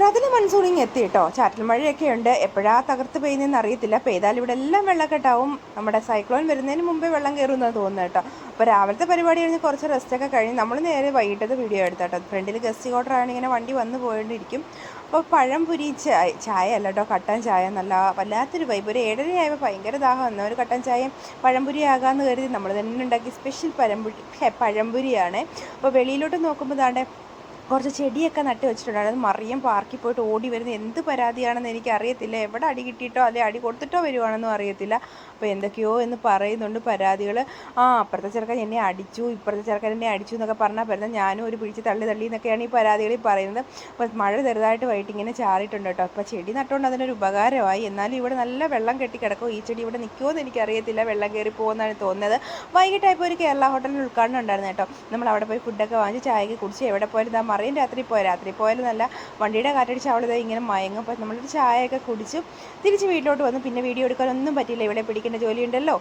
ഗുജറാത്തിൽ മൺസൂണിങ് എത്തി കേട്ടോ. ചാറ്റൽ മഴയൊക്കെ ഉണ്ട്. എപ്പോഴാ തകർത്ത് പെയ്യുന്നതെന്ന് അറിയത്തില്ല. പെയ്താൽ ഇവിടെ എല്ലാം വെള്ളക്കെട്ടാവും. നമ്മുടെ സൈക്ലോൺ വരുന്നതിന് മുമ്പേ വെള്ളം കയറുമെന്നാണ് തോന്നുന്നത് കേട്ടോ. അപ്പോൾ രാവിലത്തെ പരിപാടി കഴിഞ്ഞ് കുറച്ച് റെസ്റ്റൊക്കെ കഴിഞ്ഞ് നമ്മൾ നേരെ വൈകിട്ടത്തെ വീഡിയോ എടുത്താട്ടോ. ഫ്രണ്ടിൽ ഗസ്റ്റ് ക്വാർട്ടറാണ്, ഇങ്ങനെ വണ്ടി വന്ന് പോയിട്ടിരിക്കും. അപ്പോൾ പഴംപൊരി ചായ അല്ല കേട്ടോ, കട്ടൻ ചായ. നല്ല വല്ലാത്തൊരു വൈബ്. ഒരു 7:30 ആയപ്പോൾ ഭയങ്കര ദാഹം വന്നു. ഒരു കട്ടൻ ചായയും പഴംപൊരി ആകാമെന്ന് കരുതി നമ്മൾ തന്നെ ഉണ്ടാക്കി സ്പെഷ്യൽ പഴംപൊരിയാണ്. അപ്പോൾ വെളിയിലോട്ട് നോക്കുമ്പോൾ ദാണ്ടെ കുറച്ച് ചെടിയൊക്കെ നട്ട് വെച്ചിട്ടുണ്ട്. അത് മറിയം പാർക്കിൽ പോയിട്ട് ഓടി വരുന്ന എന്ത് പരാതിയാണെന്ന് എനിക്കറിയത്തില്ല. എവിടെ അടി കിട്ടിയിട്ടോ അല്ലെങ്കിൽ അടി കൊടുത്തിട്ടോ വരുവാണെന്നും അറിയത്തില്ല. അപ്പോൾ എന്തൊക്കെയോ എന്ന് പറയുന്നുണ്ട് പരാതികൾ. അപ്പുറത്തെ ചെറുക്കൻ എന്നെ അടിച്ചു, ഇപ്പുറത്തെ ചെറുക്കൻ എന്നെ അടിച്ചു എന്നൊക്കെ പറഞ്ഞാൽ വരുന്നത് ഞാനും ഒരു പിടിച്ച് തള്ളി എന്നൊക്കെയാണ് ഈ പരാതികളിൽ പറയുന്നത്. അപ്പോൾ മഴ ചെറുതായിട്ട് വൈകിട്ട് ഇങ്ങനെ ചാറിയിട്ടുണ്ട് കേട്ടോ. അപ്പോൾ ചെടി നട്ടുകൊണ്ട് അതിനൊരു ഉപകാരമായി. എന്നാലും ഇവിടെ നല്ല വെള്ളം കെട്ടി കിടക്കും. ഈ ചെടി ഇവിടെ നിൽക്കുമോ എന്ന് എനിക്കറിയത്തില്ല. വെള്ളം കയറി പോകുമെന്നാണ് തോന്നുന്നത്. വൈകിട്ടായപ്പോൾ ഒരു കേരള ഹോട്ടലിൽ ഉദ്ഘാടനം ഉണ്ടായിരുന്നു കേട്ടോ. നമ്മൾ അവിടെ പോയി ഫുഡൊക്കെ വാങ്ങിച്ച് ചായയൊക്കെ കുടിച്ച് എവിടെ പോയാലും മറിയും രാത്രി പോയാലും നല്ല വണ്ടിയുടെ കാറ്റടിച്ച് അവളിത് ഇങ്ങനെ മയങ്ങും. അപ്പോൾ നമ്മളൊരു ചായയൊക്കെ കുടിച്ചു തിരിച്ച് വീട്ടിലോട്ട് വന്നു. പിന്നെ വീഡിയോ എടുക്കാനൊന്നും പറ്റിയില്ല. ഇവിടെ പിടിക്കേണ്ട ജോലിയുണ്ടല്ലോ.